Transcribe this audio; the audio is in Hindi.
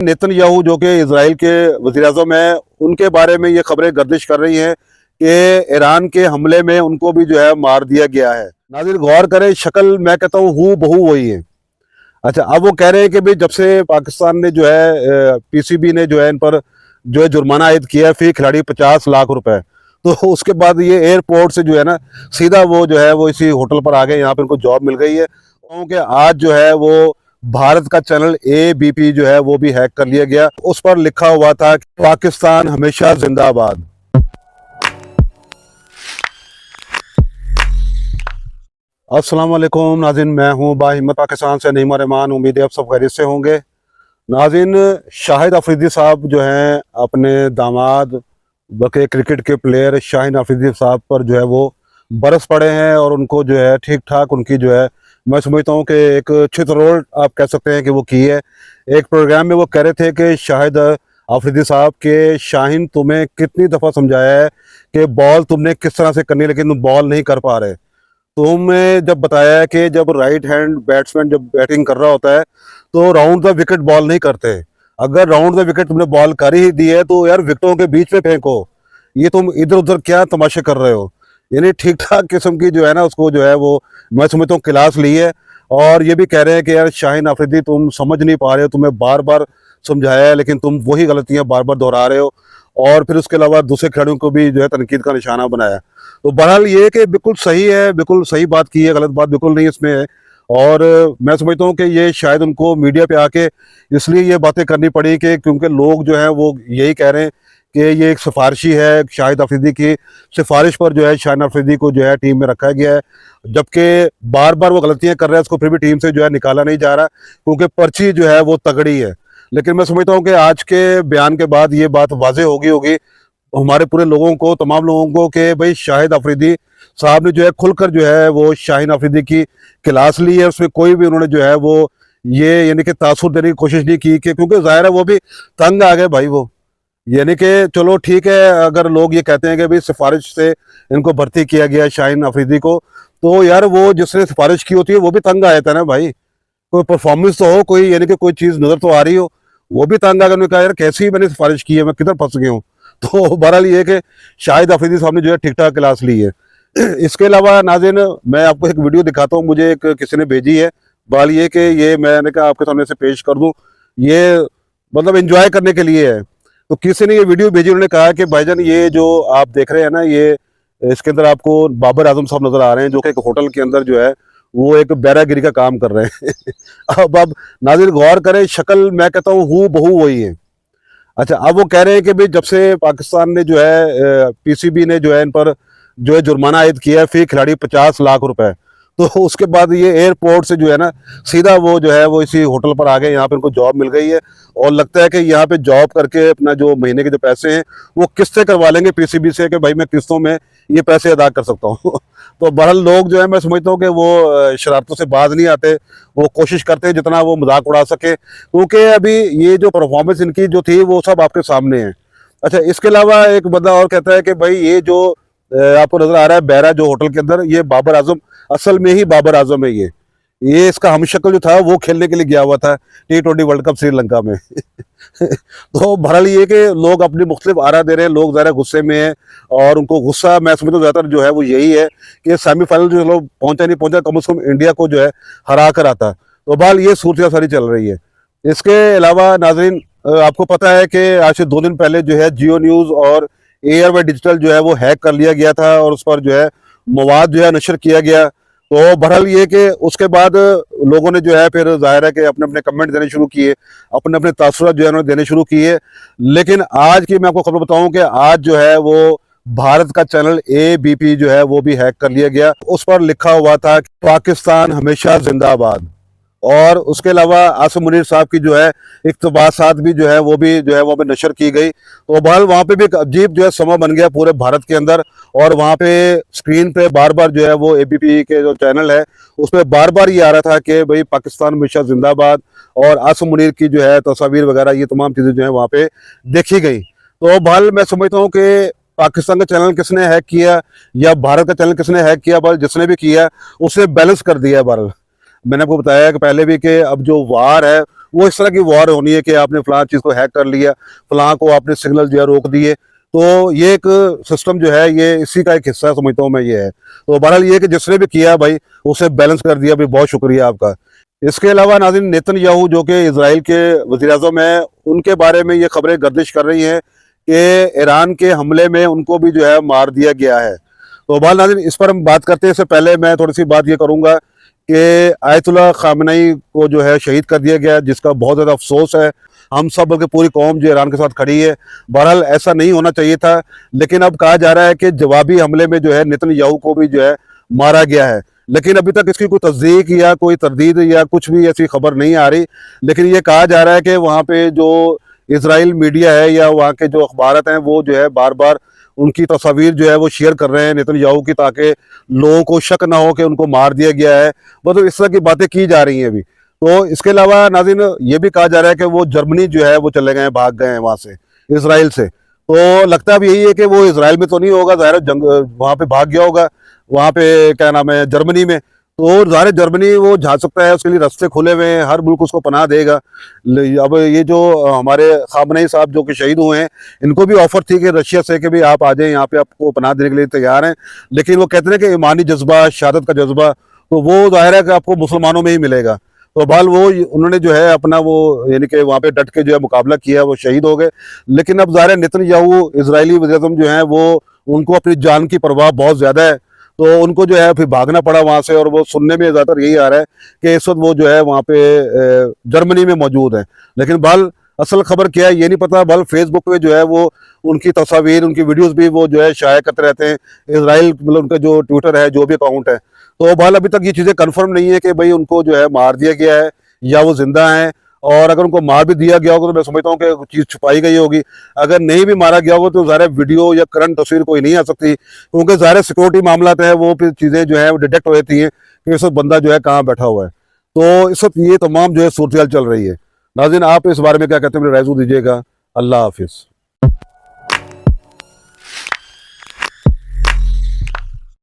नेतन्याहू जो कि इजराइल के वज़ीर-ए-आज़म हैं, उनके बारे में ये खबरें गर्दिश कर रही हैं कि ईरान के हमले में उनको भी जो है मार दिया गया है। नाज़रीन गौर करें, शक्ल मैं कहता हूँ हूबहू वही है। अच्छा, अब वो कह रहे हैं कि भाई जब से पाकिस्तान ने जो है पीसीबी ने जो है इन पर जो है जुर्माना आयद किया है फी खिलाड़ी 50 लाख रुपए, तो उसके बाद ये एयरपोर्ट से जो है ना सीधा वो जो है वो इसी होटल पर आ गए, यहाँ पे उनको जॉब मिल गई है। क्योंकि आज जो है वो भारत का चैनल एबीपी जो है वो भी हैक कर लिया गया। उस पर लिखा हुआ था कि पाकिस्तान हमेशा जिंदाबाद। अस्सलाम वालेकुम नाज़रीन, मैं हूं बाहिम्मत पाकिस्तान से नईम रहमान। उम्मीद है आप सब खैरियत से होंगे। नाज़रीन, शाहिद अफरीदी साहब जो हैं अपने दामाद बल्कि क्रिकेट के प्लेयर शाहिद अफरीदी साहब पर जो है वो बरस पड़े हैं और उनको जो है ठीक ठाक उनकी जो है मैं समझता हूँ कि एक छितरोल आप कह सकते हैं कि वो की है। एक प्रोग्राम में वो कह रहे थे कि शाहिद अफरीदी साहब के शाहीन तुम्हें कितनी दफ़ा समझाया है कि बॉल तुमने किस तरह से करनी है, लेकिन तुम बॉल नहीं कर पा रहे। तुम्हें जब बताया है कि जब राइट हैंड बैट्समैन जब बैटिंग कर रहा होता है तो राउंड द विकेट बॉल नहीं करते। अगर राउंड द विकेट तुमने बॉल कर ही दी है तो यार विकेटों के बीच में फेंको, ये तुम इधर उधर क्या तमाशे कर रहे हो। यानी ठीक ठाक किस्म की जो है ना उसको जो है वो मैं समझता हूँ क्लास ली है। और ये भी कह रहे हैं कि यार शाहीन अफरीदी तुम समझ नहीं पा रहे हो, तुम्हें बार बार समझाया है लेकिन तुम वही गलतियां बार बार दोहरा रहे हो। और फिर उसके अलावा दूसरे खिलाड़ियों को भी जो है तनकीद का निशाना बनाया। तो बहरहाल ये कि बिल्कुल सही है, बिल्कुल सही बात की है, गलत बात बिल्कुल नहीं इसमें है। और मैं समझता हूँ कि ये शायद उनको मीडिया पे आके इसलिए ये बातें करनी पड़ी कि क्योंकि लोग जो हैं वो यही कह रहे हैं कि ये एक सिफारिशी है, शाहिद अफरीदी की सिफारिश पर जो है शाहिद अफरीदी को जो है टीम में रखा गया है। जबकि बार बार वो गलतियां कर रहा है, उसको फिर भी टीम से जो है निकाला नहीं जा रहा क्योंकि पर्ची जो है वो तगड़ी है। लेकिन मैं समझता हूँ कि आज के बयान के बाद ये बात वाजे होगी हमारे पूरे लोगों को, तमाम लोगों को, कि भाई शाहिद अफरीदी साहब ने जो है खुलकर जो है वो शाहीन अफरीदी की क्लास ली है। उसमें कोई भी उन्होंने जो है वो ये यानी कि तासुर देने की कोशिश नहीं की कि क्योंकि जाहिर है वो भी तंग आ गए भाई। वो यानी कि चलो ठीक है, अगर लोग ये कहते हैं कि भाई सिफारिश से इनको भर्ती किया गया शाहीन अफरीदी को, तो यार वो जिसने सिफारिश की होती है वो भी तंग आया था ना भाई। कोई परफॉर्मेंस तो हो, कोई यानी कि कोई चीज़ नज़र तो आ रही हो। वो भी तंग आकर उन्होंने कहा यार कैसी मैंने सिफारिश की है, मैं किधर फंस गया हूँ। तो बहरहाल ये कि शाहिद अफरीदी साहब ने जो है ठीक ठाक क्लास ली है। इसके अलावा नाज़रीन मैं आपको एक वीडियो दिखाता हूँ, मुझे एक किसी ने भेजी है। बहरहाल ये कि ये मैंने कहा आपके सामने से पेश कर दूँ, ये मतलब एंजॉय करने के लिए है। तो किसी ने ये वीडियो भेजी, उन्होंने कहा कि भाईजान ये जो आप देख रहे हैं ना, ये इसके अंदर आपको बाबर आजम साहब नजर आ रहे हैं जो कि एक होटल के अंदर जो है वो एक बैरागिरी का काम कर रहे हैं। अब नाज़रीन गौर करें, शक्ल मैं कहता हूँ हूबहू वही है। अच्छा, अब वो कह रहे हैं कि भाई जब से पाकिस्तान ने जो है पीसीबी ने जो है इन पर जो है जुर्माना आयद किया है फी खिलाड़ी 50 लाख रुपए, तो उसके बाद ये एयरपोर्ट से जो है ना सीधा वो जो है वो इसी होटल पर आ गए, यहाँ पे उनको जॉब मिल गई है। और लगता है कि यहाँ पे जॉब करके अपना जो महीने के जो पैसे हैं वो किस्तें करवा लेंगे पीसीबी से कि भाई मैं किस्तों में ये पैसे अदा कर सकता हूँ। तो बहरहाल लोग जो है मैं समझता हूँ कि वो शरारतों से बाज नहीं आते, वो कोशिश करते हैं जितना वो मजाक उड़ा सके, क्योंकि अभी ये जो परफॉर्मेंस इनकी जो थी वो सब आपके सामने है। अच्छा, इसके अलावा एक बंदा और कहता है कि भाई ये जो आपको नजर आ रहा है बैरा जो होटल के अंदर, ये बाबर आजम असल में ही बाबर आजम है। ये इसका हमशक्ल जो था वो खेलने के लिए गया हुआ था T20 वर्ल्ड कप श्रीलंका में। तो बहरहाल ये कि लोग अपनी मुख्तलिफ आरा दे रहे हैं, लोग ज़रा गुस्से में हैं और उनको गुस्सा मैं समझता हूँ ज़्यादातर जो है वो यही है कि सेमीफाइनल जो लोग पहुंचा नहीं पहुंचा, कम से कम इंडिया को जो है हरा कर आता। तो बहरहाल ये सूरत सारी चल रही है। इसके अलावा नाजरीन आपको पता है कि आज से 2 दिन पहले जो है जियो न्यूज़ और एयरवे डिजिटल जो है वो हैक कर लिया गया था और उस पर जो है मवाद जो है नशर किया गया। तो बहरहाल ये कि उसके बाद लोगों ने जो है फिर जाहिर है कि अपने अपने कमेंट देने शुरू किए, अपने अपने तासुरात जो है उन्होंने देने शुरू किए। लेकिन आज की मैं आपको खबर बताऊं कि आज जो है वो भारत का चैनल एबीपी जो है वो भी हैक कर लिया गया। उस पर लिखा हुआ था कि पाकिस्तान हमेशा जिंदाबाद। और उसके अलावा आसिम मुनीर साहब की जो है इक़्तिबासात भी जो है वो हमें नशर की गई। तो बहरहाल वहाँ पे भी एक अजीब जो है समा बन गया पूरे भारत के अंदर। और वहाँ पे स्क्रीन पे बार बार जो है वो एबीपी के जो चैनल है उसमें बार बार ये आ रहा था कि भाई पाकिस्तान हमेशा जिंदाबाद, और आसिम मुनीर की जो है तस्वीर वगैरह ये तमाम चीज़ें जो है वहाँ पे देखी गई। तो बहरहाल मैं समझता हूँ कि पाकिस्तान का चैनल किसने हैक किया या भारत का चैनल किसने हैक किया, बहरहाल जिसने भी किया उसने बैलेंस कर दिया। बहरहाल मैंने आपको बताया कि पहले भी कि अब जो वार है वो इस तरह की वॉर होनी है कि आपने फलां चीज़ को हैक कर लिया, फलां को आपने सिग्नल जो है रोक दिए। तो ये एक सिस्टम जो है ये इसी का एक हिस्सा समझता हूँ मैं ये है। तो बहरहाल ये कि जिसने भी किया भाई उसे बैलेंस कर दिया भाई, बहुत शुक्रिया आपका। इसके अलावा नाज़रीन, नेतन्याहू जो कि इजराइल के वज़ीर-ए-आज़म हैं, उनके बारे में ये खबरें गर्दिश कर रही हैं कि ईरान के हमले में उनको भी जो है मार दिया गया है। तो बहरहाल नाज़रीन, इस पर हम बात करते हैं। इससे पहले मैं थोड़ी सी बात ये करूँगा कि आयतुल्लाह ख़ामेनी को जो है शहीद कर दिया गया, जिसका बहुत ज़्यादा अफसोस है। हम सब बल्कि पूरी कौम जो ईरान के साथ खड़ी है। बहरहाल ऐसा नहीं होना चाहिए था, लेकिन अब कहा जा रहा है कि जवाबी हमले में जो है नेतन्याहू को भी जो है मारा गया है। लेकिन अभी तक इसकी कोई तस्दीक या कोई तरदीद या कुछ भी ऐसी खबर नहीं आ रही। लेकिन ये कहा जा रहा है कि वहाँ पे जो इजराइल मीडिया है या वहाँ के जो अखबारात हैं वो जो है बार बार उनकी तस्वीर जो है वो शेयर कर रहे हैं नेतन्याहू की, ताकि लोगों को शक ना हो कि उनको मार दिया गया है। मतलब इस तरह की बातें की जा रही हैं अभी। तो इसके अलावा नाज़रीन, ये भी कहा जा रहा है कि वो जर्मनी जो है वो चले गए हैं, भाग गए हैं वहाँ से, इसराइल से। तो लगता अब यही है कि वो इसराइल में तो नहीं होगा, ज़ाहिर है जंग वहाँ पे भाग गया होगा, वहाँ पे क्या नाम है, जर्मनी में। तो ज़ाहिर है जर्मनी वो जा सकता है, उसके लिए रास्ते खुले हुए हैं, हर मुल्क उसको पनाह देगा। अब ये जो हमारे खामनेई साहब जो कि शहीद हुए हैं, इनको भी ऑफर थी कि रशिया से कि भाई आप आ जाएं, यहाँ पे आपको पनाह देने के लिए तैयार हैं। लेकिन वो कहते हैं कि ईमानी जज्बा, शहादत का जज्बा, तो वो ज़ाहिर है कि आपको मुसलमानों में ही मिलेगा। तो बहरहाल वो उन्होंने जो है अपना वो यानी कि वहाँ पे डट के जो है मुकाबला किया, वो शहीद हो गए। लेकिन अब ज़ाहिर है नेतन्याहू इजरायली वज़ीर-ए-आज़म जो हैं वो, उनको अपनी जान की परवाह बहुत ज़्यादा है। तो उनको जो है फिर भागना पड़ा वहाँ से, और वो सुनने में ज़्यादातर यही आ रहा है कि इस वक्त वो जो है वहाँ पे जर्मनी में मौजूद है। लेकिन बहरहाल असल खबर क्या है ये नहीं पता। बहरहाल फेसबुक पे जो है वो उनकी तस्वीर, उनकी वीडियोस भी वो जो है शाया करते रहते हैं इसराइल, मतलब उनका जो ट्विटर है, जो भी अकाउंट है। तो बहरहाल अभी तक ये चीज़ें कन्फर्म नहीं है कि भाई उनको जो है मार दिया गया है या वो जिंदा हैं। और अगर उनको मार भी दिया गया होगा तो मैं समझता हूँ कि चीज़ छुपाई गई होगी। अगर नहीं भी मारा गया होगा तो ज़ाहिर वीडियो या करंट तस्वीर कोई नहीं आ सकती, क्योंकि ज़ाहिर सिक्योरिटी मामला है, वो फिर चीज़ें जो है वो डिटेक्ट हो जाती हैं कि इस वक्त बंदा जो है कहाँ बैठा हुआ है। तो इस वक्त ये तमाम जो है सूरत चल रही है। नाज़रीन, आप इस बारे में क्या कहते हैं, मेरे राय ज़रूर दीजिएगा। अल्लाह हाफिज़।